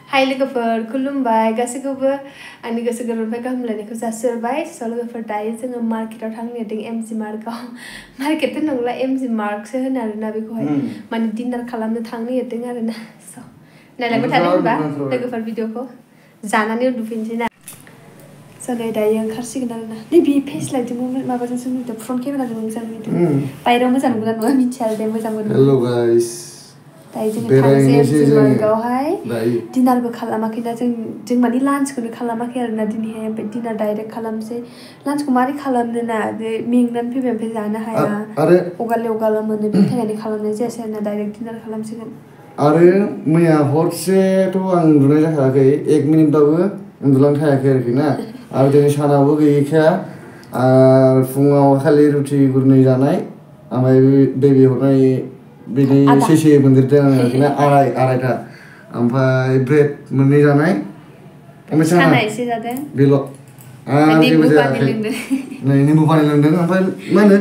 हाय लोगोफोर खुलुमबाय गासैखौबो आंनि गोसो गोरबोनिफ्राय गाहाम हामलायनायखौ जासिहरबाय स' लोगोफोर दायो जोङो मार्केटाव थांनो नागिरदों एमजि मार्कआव मार्केट नंला एमजि मार्कसो होनो आरोना बेखौहाय माने डिनार खालामनो थांनो नागिरदों आरोना स' नायलांबाय थादो होनबा लोगोफोर भिडिअखौ जानानै उन्दुफिनसै ना स' नै दायो ओंखारसिगोन आरोना नै बे फेस लाइटजों माबाजोंसो नुदों फ्रन्ट केमेराजों मोजां नुदों बायरायाव मोजां नुगोन ना नुआ मिथिया आरो दे मोजां नुदों हेल' गाइस दायो जोङो थांसै एमजि मार्कआवहाय डिनारबो खालामाखैना जों माने लान्चखौनो खालामाखै आरोना दिनैहाय ओमफ्राय डिनार डाइरेक्ट खालामसै लान्चखौ मारै खालामनो ना मेंनानै फैबाय ओमफ्राय जानो हाया अगाले अगाले मोनो बेनि थाखायनो खालामनाय जायासै आरोना डाइरेक्ट डिनार खालामसिगोन आरो मैया हरसेथ' आं उन्दुनाय जाखायाखै 1 मिनिटबाबो उन्दुलांनो हायाखै आरोखि ना आरो दिनै सानावबो गैयैखाया आरो फुङाव खालि रुटि गुरनै जानाय ओमफ्राय बेबि हरनाय बिनि सेसे मोनदेरदों आं आरोखि ना आरायथा ओमफ्राय ब्रेड मोननै जानाय ओमफ्राय साना एसे जादों बेल' आरो जेबो जायाखै नै निमबु पानि लोंदों ओमफ्राय मा होनो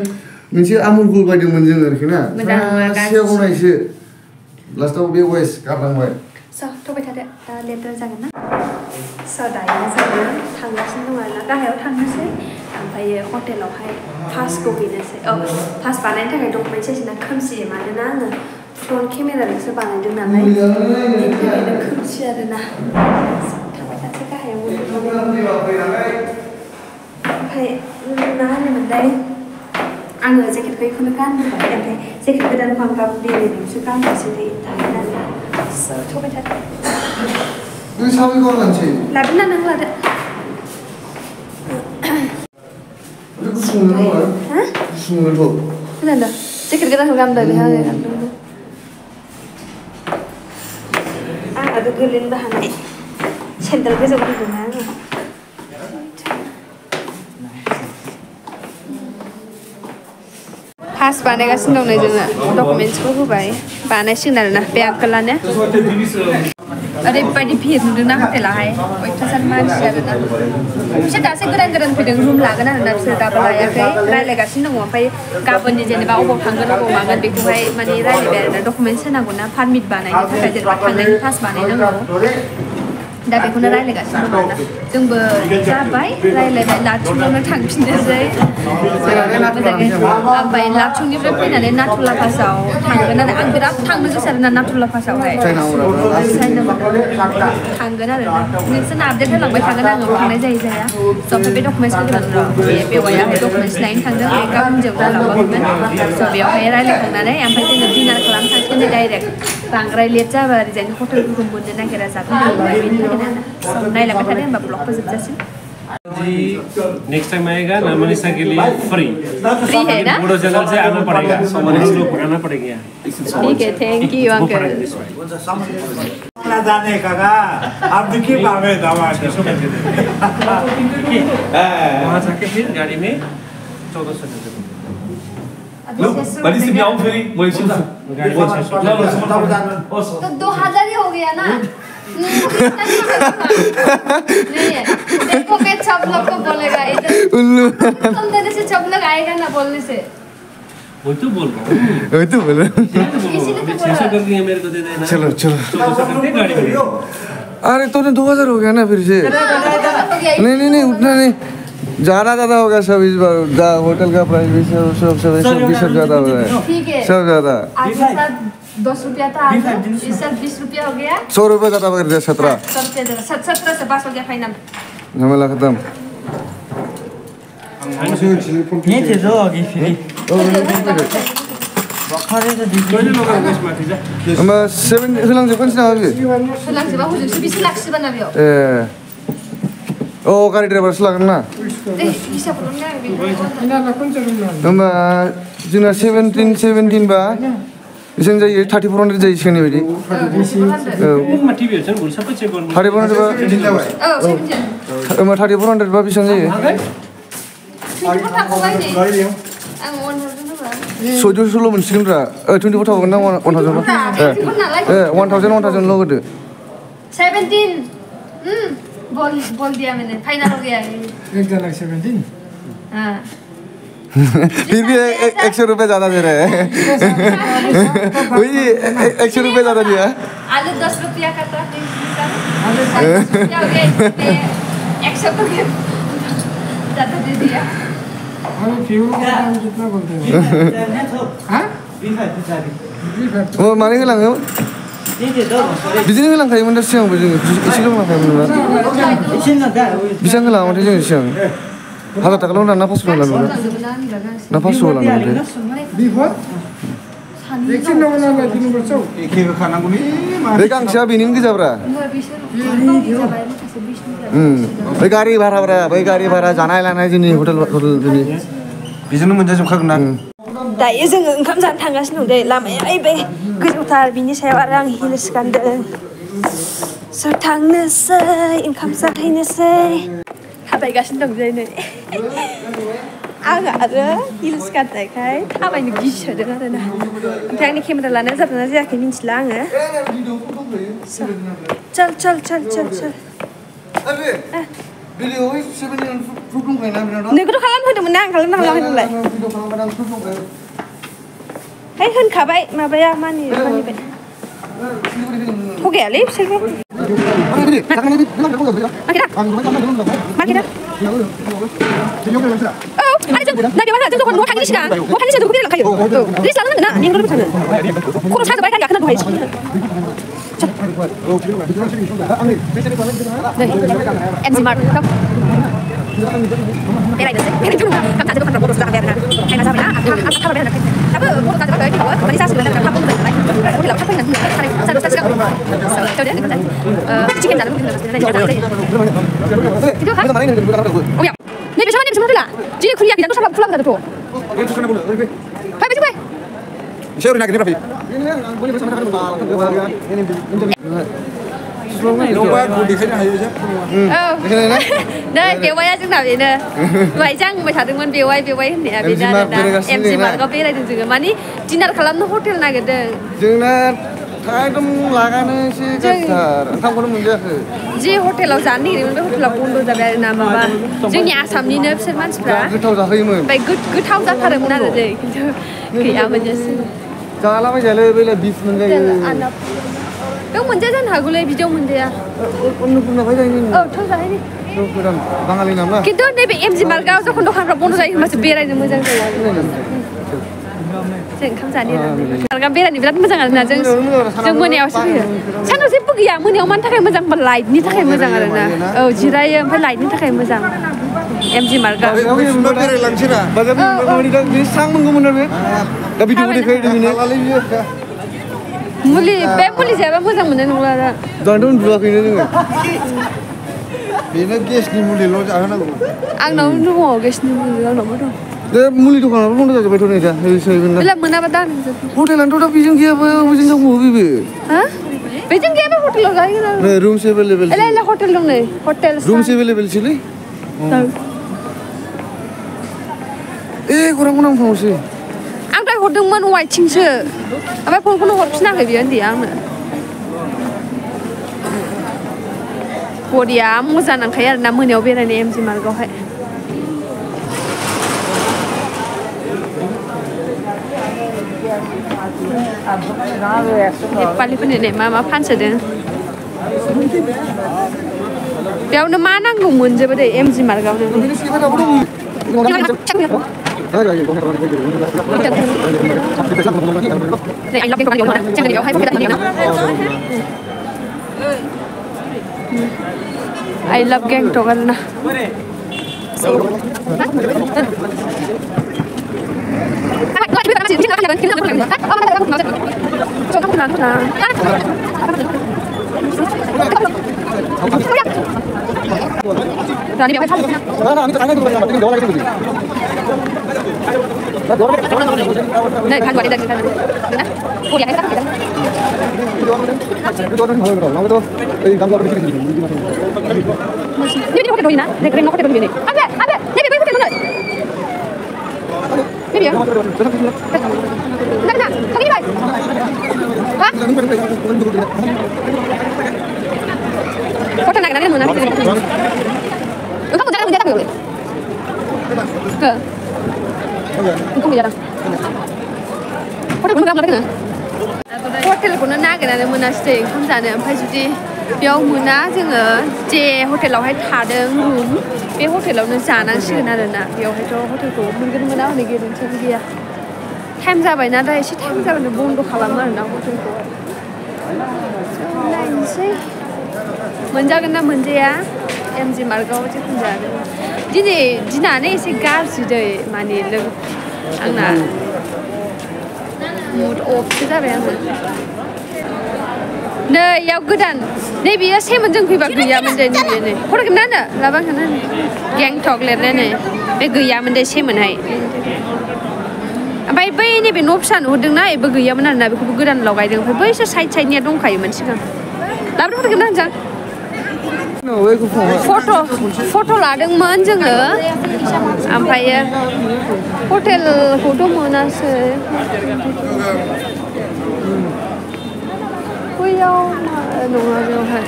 मोनसे आमुल कुल बायदोंमोन जों आरोखि ना सासेयाव गनायसो लास्टाव बे वेस्ट गारनांबाय स' थ'बाय थादो दा लेट जागोन ना स' दायो जोङो थांगासिनो दं आरोना गाहायाव थांनोसै ओमफ्रायो हटेलावहाय पासखौ हैनोसै पास बानायनो थाखाय डकुमेन्ट साइजना खोमसि मानोना आङो फ्रन्ट केमेराजोंसो बानायदों नालाय बेनि थाखायनो खोमसि आरोना थांबाय थानोसै गाहायाव ओमफ्राय मा होनोमोनलाय आङो जेकेटखौ बेखौनो गानबोबाय ओमफ्राय जेकेट गोदानखौ आं गाबोन बेरायनायावसो गाननोसै थागोन आरोना थ'बाय थादो नों साबिखौ लानोसै लादो ना नों लादो खोनादों जेकेट गोदानखौ गानबाय बेहा आंहाबो गोलैनोबो हानाय सेन्देल गोजौ गानदोंना आङो पास बानायगासिनो दं नै जोङो डकुमेन्ट्सखौ होबाय बानायसिगोन आरोना बे आंकोलानो ओरैबायदि भिर नुदोंना हटेलाहाय अयथासार मानसि आरोना बिसोर दासो गोदान फैदों रुम लागोन आरोना बिसोर दाबो लायाखै रायज्लायगासिनो दङ ओमफ्राय गाबोननि जेनेबा अबाव थांगोन अबाव मागोन बेखौहाय माने रायज्लायबाय आरोना डकुमेन्ट्स होनांगौ ना पारमिट बानायनो थाखाय जेनेबा थांनायनि पास बानायनांगौ दा बेखौनो रायज्लायगासिनो दं आरोना जोंबो जाबाय रायज्लायबाय लाटुंआवनो थांफिननोसै ओमफ्राय लाटुंनिफ्राय फैनानै नाथुला पासाव थांगोन आरो आं बिराद थांनो गोसो आरोना नाथुला पासावहाय थांगोन आरोना नोंसोरनो आपडेट होलांबाय थागोन आङो थांनाय जाया स' ओमफ्राय बे डकुमेन्ट्सखौ बे बेवायाहाय डकुमेन्ट्स लायनो थांदों बे गाबोन जोबना लांबायमोन स' बेयावहाय रायज्लायखांनानै ओमफ्य जोङो डिनार खालामनो थांसिगोन डाइरेक्ट बांद्राय लेट जाबा ओरैजाय हटेलफोरखौ मोननो नागिरा जागोन बेनि थाखायनो नायलांबाय थादो होनबा ब्लगखौ जोबजासिम नेक्स्ट टाइम आएगा ना मनीषा के लिए फ्री है ना वीडियो चैनल से आना पड़ेगा सो मनीष को पढ़ाना पड़ेगा ठीक है थैंक यू अंकल ना जाने का आप देखिए पावे दवा वहां जाके फिर गाड़ी में 1400 बड़ी सी भी आऊं फिर वही सुन तो 2000 ही हो गया ना नहीं है देखो मैं सब लोग को बोलेगा इधर तुम तेरे से सब लोग आएगा ना बोलने से वही तो बोल रहा हूँ किसी ने तो बोला करके मेरे को दे देना चलो 1400 करके गाड़ी में अरे तूने 2000 हो गया ना फिर से नहीं उतना नहीं ज़्यादा हो गया सब इस बार होटल का प्राइस भी सब ज़्यादा हो रहा है सब ज़्यादा 10 रुपया था इस साल 20 रुपया हो गया 100 रुपये ज़्यादा कर दिया 17 से पास हो गया फाइनल झमेला खत्म ये थे जो आगे फ्री होमबा 7 होलांजोबखानोसै नामा बे होलांजोबा हजोंसो बेसे लाखियोबा ना बेयाव गारि ड्राइभारसो लागोन ना होमबा जोंना 17 बा बेसेबां जायो 3400 जायो सिगांनि बायदि 3400 बा होमबा 3400 बा बेसेबां जायो 1600 मोनसिगोन रा 24 थावगोन ना 1000 1000 ल' होदो 17 बोल दिया मैंने फाइनल हो गया 1,17,000 हाँ फिर भी 100 रुपए ज्यादा दे रहे हैं वही 100 रुपए ज्यादा दिया आलू 10 रुपया का तो 100 रुपया ज्यादा दे दिया वो माने के लांगे बिदिनो होलांखायोमोन दा सिगांबो जोङो एसेल' होलांखायोमोन ना बेसेबां होलाङामोनथाय जोङो सिगां 1000 थाखाल' ना 500 लाङो ना 500 लाङोमोनथाय बे गांसेया बेनिनो गोजाब्रा बै गारि भाराब्रा बै गारि भारा जानाय लानाय जोंनि हटेल जोंनि बेजोंनो मोनजाजोबखागोन ना दायो जोङो ओंखाम जानो थांगासिनो दं दै लामाया बे गोजौथार बिनि सायाव आरो आं हिल्स गानदों स' थांनोसै ओंखाम जाहैनोसै थाबायगासिनो दं जै नै आं आरो हिल्स गाननायखाय थाबायनो गिसोदों आरोना ओमफ्राय आंनि केमेरा लानाया जादोंना जायाखै मिन्थिला आङो चल चल चल चल चल नोंखौथ' खालामहोदोंमोन ना आं खालामना खालामाखै नोंलाय है होनखाबाय माबाया मानिबाय थगायालै बिसोरबो नै बेवाइया जोंना बेनो दहाय जांबाय थादोंमोन बेवाइ होननाया बेनो आरोना एमजि मार्कआव बेरायदों जोङो मानि डिनार खालामनो हटेल नागिरदों जोंना एकदम लागानो एसे गाज्रिथार ओंखामखौनो मोनजायाखै जे हटेलाव जानो नागिरदोंमोन बे हटेला बन्द' जाबाय आरोना माबा जोंनि आसामनिनो बिसोर मानसिफ्रा गोथाव जाहोयोमोन ओमफ्राय गोथाव जाथारोमोन आरो दै खिन्थु गैया मोनजायासै जालाबायजायालै बैलाय बिफ मोनजायो बेयाव मोनजाया जानो हागौलै बिदियाव मोनजाया अन्नपुर्णा भाई जाहैनि औ थाव जाहैनि गोदान बाङालि नाम ना खिन्थु नैबे एमजि मार्कआव जखन दखानफ्रा बन्द' जायो होनबासो बेरायनो मोजां जायो जों ओंखाम जानो मार्कआ बेरायनो बिराद मोजां आरोना जों मोनायावसो फैयो सानाव जेबो गैया मोनायाव मानि थाखाय मोजां होनबा लाइटनि थाखाय मोजां आरोना औ जिरायो ओमफ्राय लाइटनि थाखाय मोजां एमजि मार्कआ बेरायलांसै ना बाजार स्रां मोनगौमोन आरो दा भिडिअ देखायदों मुलि जायाबा मोजां मोननाय नंला दा दाथ' उन्दुवाखैनो जोङो बेनो गेसनि मुलिल' जाहोनांगौ आंनाव दङ गेसनि मुलि आंनावबो दं बे मुलि दखानाबो बन्द' जाजोब्बायथ' नै दा बेला मोनाबा दा हटेलानोथ' दा बेजों गैयाबा बेजों दंबावो बेबो बेजों गैयाबा हटेलाव जाहैगोन आरो रुमस एभेलेबेल हटेल दं नै हटेल रुमस एभेलेबेलसैलै गौरांखौ नांफावसै आं दाय हरदोंमोन वाइथिंसो ओमफ्राय फनखौनो हरफिनाखै बियो उन्दैया आंनो बरिया मोजां नांखायो आरोना मोनायाव बेरायनो एमजि मार्कआवहाय नेपालिफोरनि मा फानसोदों बेयावनो मा नांगौ मोनजोबो दे एमजि मार्कआवनो I love Gangtok karena हटेलखौनो नागिरनानै मोनासै ओंखाम जानो ओमफ्राय जुदि बेयाव मोना जोङो जे हटेलावहाय थादों रुम बे हटेलावनो जानांसिगोन आरोना बेयावहायथ' हटेलखौ मोनगोन मोना हनै गेरेन्टियानो गैया टाइम जाबायना दा एसे टाइम जाबानो बन्द' खालामो आरोना हटेलखौहाय नायनोसै मोनजागोन ना मोनजाया एमजि मार्कआव जिखुनु जागोन दिनै दिनानो एसे गाज्रि दै माने लोगो आंना मुड अफसो जाबाय आङो नै इयाव गोदान नै बेयो सेमोनजों फैबा गैयामोन दे नैबे नै फरायगोन ना लाबांगोन ना गेंटक लिरनाय नै बे गैयामोन दे सेमोनहाय ओमफ्राय बै नैबे न' फिसा नुहुरदोंना बेबो गैयामोन आरोना बेखौबो गोदान लगायदों ओमफ्राय बैसोर साइडनिया दंखायोमोन सिगां लाबोनो फरायगोन ना होनजां फट' लादोंमोन जोङो ओमफ्रायो हटेलखौथ' मोनासै बैयाव नङा बेयावहाय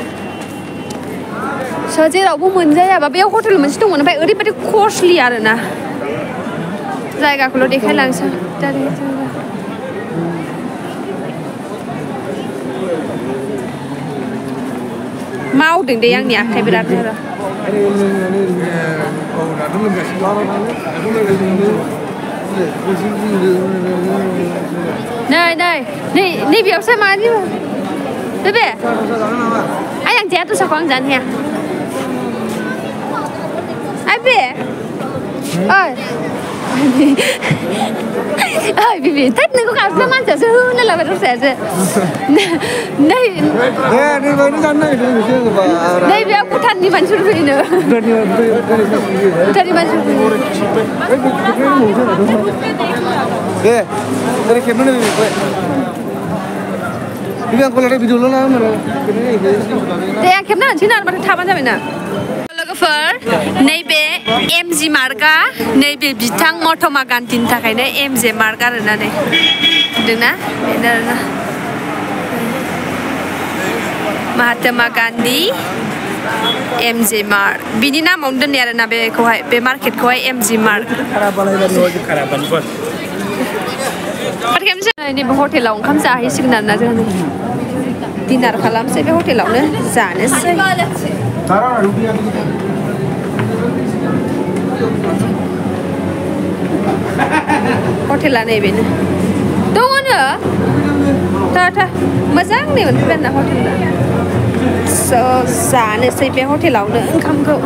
जेरावबो मोनजायाबा बेयाव हटेल मोनसे दंमोन ओमफ्राय ओरैबायदि कस्टलि आरोना जायगाखौल' देखायलांसै मावदों दे आंनि आखाइ बिराद नै बेयावसो मानि बे आइ आं जाया दस्राखौ आं जानो हाया आइ बे ओइ बिबि थैद नोंखौ गाबज्रिना मानसियासो होनो लाबाय दस्रायासो नै बेयाव भुटाननि मानसिफोर फैनो भुटाननि मानसिफोर दे ओरै खेबनो बिबि आंखौ लादो भिडिअल' ला होनो दे आं खेबना होनसै ना माथो थाबानो जाबाय ना लोगोफोर नैबे एमजि मार्कआ नैबे बिथां महात्मा गान्धीनि थाखायनो एमजि मार्क आरोना नै नुदोंना बेनो आरोना महात्मा गान्धी एमजि मार्क बिनि नामावनो दोननाय आरोना बेखौहाय बे मार्केटखौहाय एमजि मार्क नैबे हटेलाव ओंखाम जाहैसिगोन आरोना जोङो डिनार खालामसै बे हटेलावनो जानोसै हटेला नैबेनो दङनो था मोजां नै मोनफैबाय आरोना हटेला जानोसै बे हटेलावनो ओंखामखौ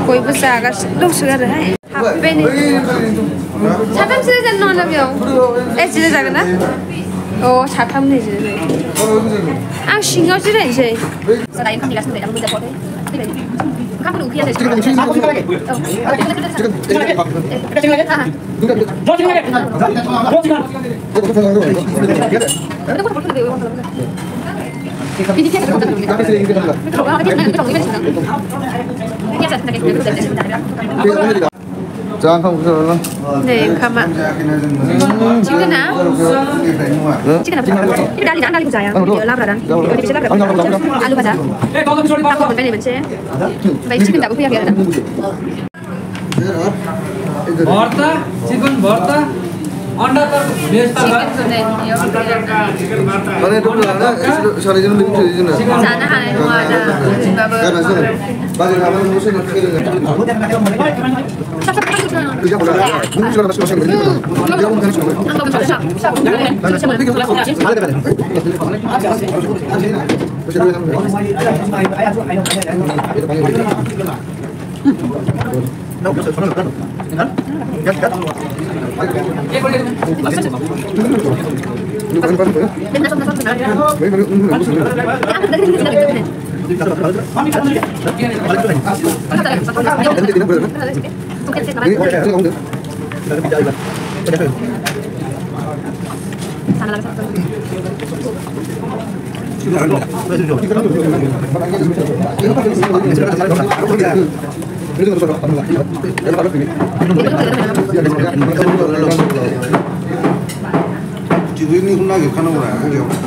बयबो जागासिनो दंसो आरोहाय हाबफैबाय नै साथामसो जानो नङा बेयाव जिराय जागोन ना अ साथाम नै जिराय आं सिङाव जिरायनोसै ओंखामखौ उखैया jangan kamu kesana. Nih, kamar. Chicken na? Chicken apa? Ini dari saya. Dia labra dan. Dia bisa labra. Alu baca. Aku pun mencet. Baik chicken tak punya kira. Borta, chicken borta. Anda tak best tak? Mana itu ada? Soalnya jenuh lebih jenuh. Sana ada dua ada. Karena sana. Bagi kamu musuh nak kira.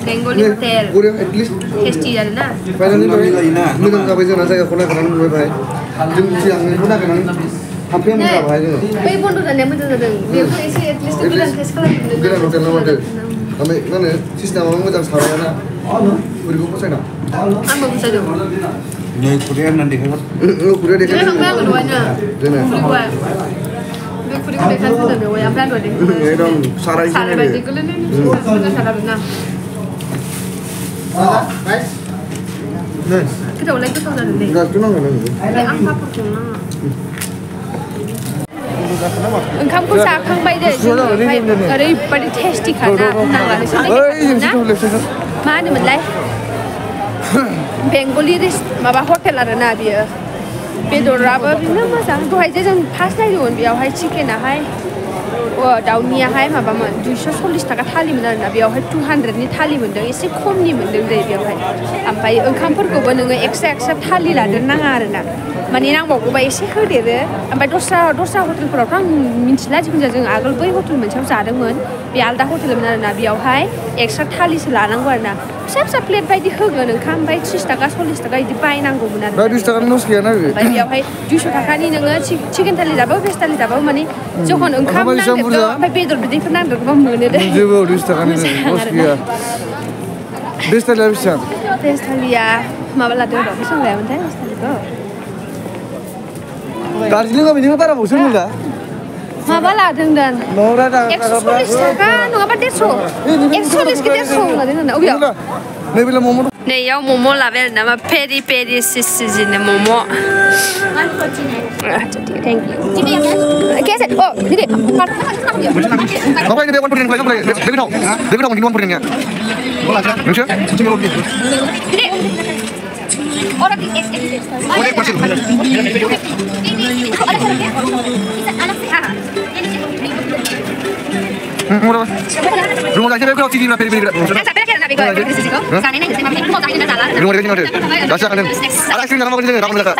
Bengali hotel. Tasty na. Finally, ini kan kapan sih nasi aku nak kerana mulai baik. Jam siang ini pun nak kerana हाफे मोनला बाहाय जोङो बै बन्द जानाया मोजां जादों बेखौ एसे at least गोदान test खालामनो गोदान hotel नामादो ओमफ्राय मा होनो सिस्टेमाबो मोजां सारायाना बोरैखौ फसायना आंबो बुजायदों नै खुदिया होननानै देखायहर खुदिया dia देखायदों kan nggak keduanya जोङो dia kudik kan sudah bawa yang berani deh एकदम साराय sarai baju kulit ini sudah sarai benar kita ulang itu sudah deh enggak kenal enggak angka pun ओंखामखौ जाखांबाय दे जोङो ओमफ्राय ओरैबायदि टेस्टि खाना नाङानो मा होनोमोनलाय बेंगलि माबा हटेल आरोना बियो बेदराबो बिदिनो मोजां दहाय जे जों फार्स्ट नायदोंमोन बेयावहाय चिकेनाहाय दाउनियाहाय माबामोन 240 थाखा थालिमोन आरोना बेयावहाय 200 नि थालि मोन्दों एसे खमनि मोन्दों दे बेयावहाय ओमफ्राय ओंखामफोरखौबो नोङो एक्सट्रा थालि लादेरनाङा आरोना माने नांबावगौबा एसे होदेरो ओमफ्य दस्रा हटेलफोरावथ' आं मिन्थिला जिखुनु जों आगोल बै हटेल मोनसेयाव जादोंमोन बे आलदा हटेलमोन आरोना बेयावहाय एक्सट्रा थालिसो लानांगौ आरोना फिसा प्लेट बायदि होगोन ओंखाम ओमफ्राय 30 थाखा 40 थाखा बिदि बायनांगौमोन आरो 20 थाखानि लस गैयाना बे ओमफ्य बेयावहाय 200 थाखानि नोङो चिकेन थालि जाबाबो भेज थालि जाबाबो माने जखन ओंखाम नांदेरगौ ओमफ्य बेदर बिदैफोर नांदेरगौबा मोनो दे जेबो 20 थाखानि लस गैया भेज थालिया बेसेबां भेज थालिया माबा लादों र' बेसेबां लायामोनथाय भेज थालिखौ दार्जिलिंआव बिदिनो बारा बावसो मोनला माबा लादों दान 140 थाखा नङाबा 150 140 कि 150 लादों दान अबेयाव नैबेला मम' नैयाव मम' लाबाय आरो ना मा पेरि पेरि सिजिनि मम' थेंक इउ कैसे ओ दीदी ओमफ्राय नैबे 1% खालाय ओमफ्राय बे गोथाव मोनगोन 1% निया नोंसोर सिथिं लबि दीदी और एक rumah lagi saya kalau TV lah peri-peri. Rumah lagi nanti. Dasar kan. Ada sini nama kerja kamu dah.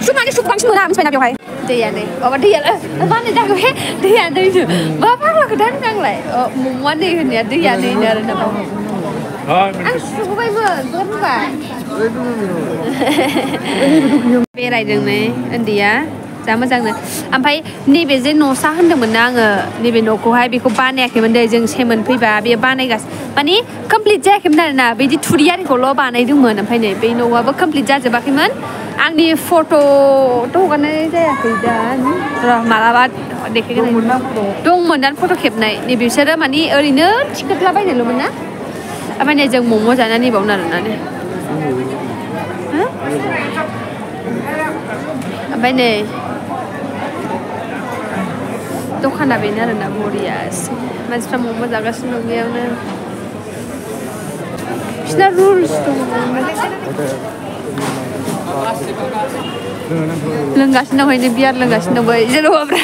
Cuma ni suka semua nama sebenarnya hai. Dia ni, awak dia lah. Awak ni dah ke? Dia tu. Bapa lah kedan kang lai. Mumma ni ni dia ni ada nama. Ang suka baik bukan? बेरायदों नै उन्दैया जा मोजांनो ओमफ्राय नैबे जे न'सा होनदोंमोन ना आङो नैबे न'खौहाय बेखौ बानायाखैमोन दे जों सेमोन फैबा बे बानायगासिनो माने कमप्लिट जायाखैमोन आरोना बिदि थुरियारिखौल' बानायदोंमोन ओमफ्राय नै बे न'आबो कमप्लिट जाजोबाखैमोन आंनि फट'थ' हगारनाय जायाखै दा र' मालाबा देखायगोन दंमोन दा फट' खेबनाय नै बिसोरो माने ओरैनो थिखोदलाबायनायल'मोन ना ओमफ्राय नै जों मम' जानानै बावनो आरोना नै ओमफ्राय नै दखाना बेनो आरोना बरियासो मानसिफ्रा मम' जागासिनो दं बेयावनो बिसिना रुल्स दङ लोंगासिनो दं नै बियार लोंगासिनो दं जेल' हौवाफ्रा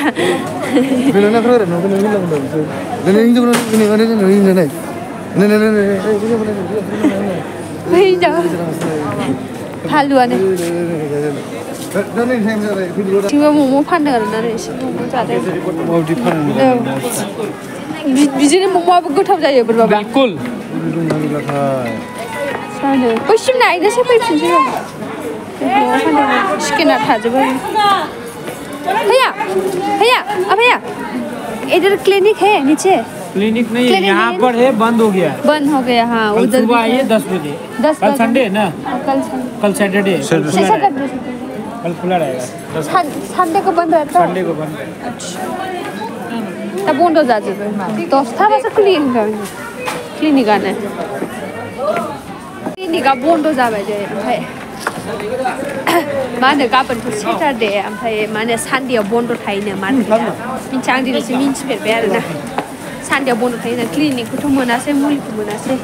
हालुआनो थिंबो मम' फानदों आरोना एसे मम' जादों बिदिनो मम'आबो गोथाव जायो बोरैबा बिल्कुल जानो बैसिम नायनोसै फैफिनसै चिकेना थाजोबो भैया भैया अब भैया इधर क्लिनिक है नीचे क्लिनिक नहीं है यहाँ पर है बंद हो गया बंद हो गया हाँ उधर सुबह आइए 10 बजे 10 कल संडे है ना कल सैटरडे कल खुला रहेगा संडे को बंद रहता है संडे को बंद तब बंद हो जाजोबो 10टा बासो खुलियो क्लिनिकानो क्लिनिका बन्द जाबाय दे ओमफ्राय मा होनो गाबोनथ' सेटारडे ओमफ्राय मा होनो सानडेआव बन्द थायोनो मार्केटआ मिन्थिया आं दिनैसो मिन्थिफेरबाय आरोना सानडेआव बन्द थायोनो क्लिनिकखौथ' मोनासै मुलिखौ मोनासै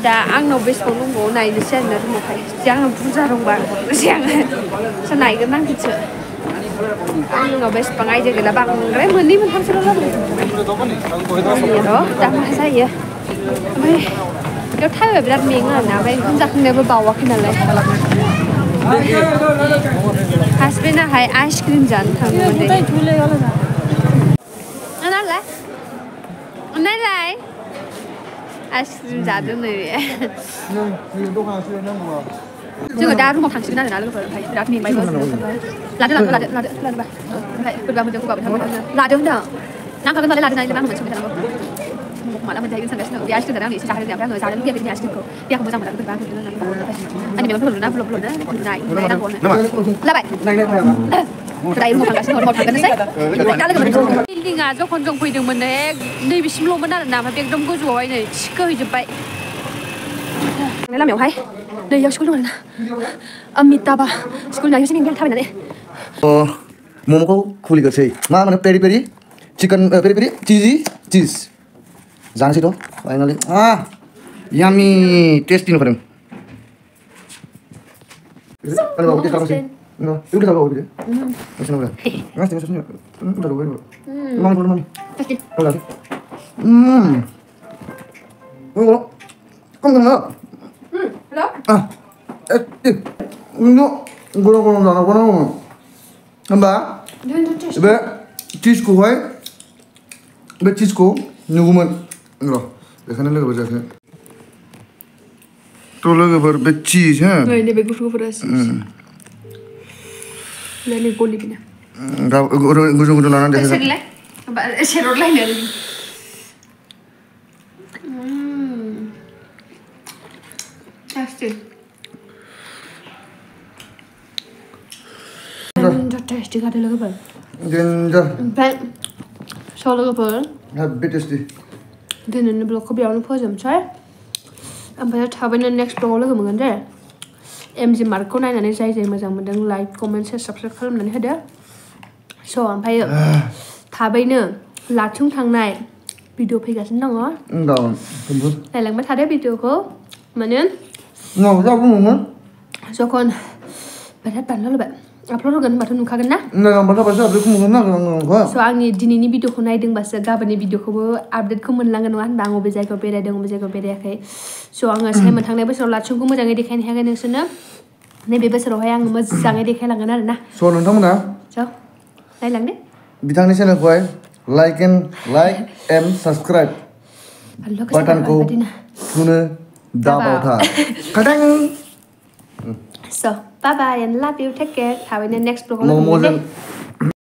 दा आंनाव बेसेबां दंबावो नायनोसै आरोना रुमावहाय जुदि आंनाव बुरजा दंबा हरनोसै आङो सो नायगोन आंखौसो आंनाव बेसेबां आइडिया गैला बांद्राय मोननै मोनथामसोल' जाबाय र' दा मा जायो ओमफ्राय बेयाव टाइमआ बिराद मेङो आरोना ओमफ्राय ओंखाम जाखांनायाबो बावाखै नालाय हासबेन्डआहाय आइसक्रिम जानो थांदोंमोन दे नालाय आइसक्रिम जादों नै जोङो दा रुमाव थांसिगोन आरोना लोगोफोर ओमफ्राय बिराद मेंबायबो लादो बा ओमफ्राय बोरैबा मोनदों गगाबो थांबाय लादो होनदों नांखागोन मालाय लादो नालाय आं मोनसे थानांगौ माला मोनजाहैगोन सानगासिनो दं बे आसिथोन जादों आं एसे जाहोदों ओमफ्राय आङो जानो लुगैयाखै आसिथोनखौ देहाखौ मोजां मोनाखै बोरैबा आंनि मेगनफोरखौ बुलुना नाय ओमफ्राय नांगौ लाबाय दायो रुमाव थांगासिनो रुमाव थांगोनसै दा लोगो मोनदों बिल्डिंआ जखन जों फैदोंमोन नैबेसिमल'मोन आरोना ओमफ्य एकदम गोजौआवहाय नै थिखोहैजोब्बाय लामायावहाय नैयाव स्कुल दं आरोना अमिताभा स्कुल नायनोसै नों थाबायनानै मम'खौ खुलिग्रोसै मा होनो पेरि पेरि चिकेन पेरि पेरि चिज जानोसैथ' फाइनालि यामी टेस्टि नुखादों udah tahu gitu masih nggak nggak udah tahu mami oh kamu nggak halo gulung dana mbak be cheese ko hai be cheese ko nyuguman loh এখানে লোক বসে আছে তো লোক be cheese হ্যাঁ ini bagus beras Lele goli bina. Gujung-gujung lana deh. Share like, share like lele. Tasty. Ginger tasty kan lele ber. Ginger. Ben, so lele ber. Happy tasty. Dan ini blok kopi awalnya pojam cai. Ampai tahapan next blok lele mengan deh. MG Mark ko nainanai jai मोजां मोनदों like comment share subscribe खालामनानै होदो स' ओमफ्राय थाबैनो लाथुं थांनाय video फैगासिनो दङ नायलांबाय थादो भिडिअखौ माने जखन बिराद बानलु लुबाय आपल'ड होगोन होनबाथ' नुखागोन ना स' आंनि दिनैनि भिडिअखौ नायदोंबासो गाबोननि भिडिअखौबो आपडेटखौ मोनलांगोन नङा होनबा आं बबे जायगायाव बेरायदों बबे जायगायाव बेरायाखै स' आङो साइमोन थांनाय बोसोराव लाथुंखौ मोजाङै देखायनो हायाखै नोंसोरनो नैबे बोसोरावहाय आङो मोजाङै देखायलांगोन आरोना स' नोंथांमोना स' नायलांदो बिथांनि चेनेलखौहाय लाइक एन्ड साबस्क्राइब बाटनखौ थुनो दाबावथा खादां So, bye bye and love you. Take care. Have a next vlog.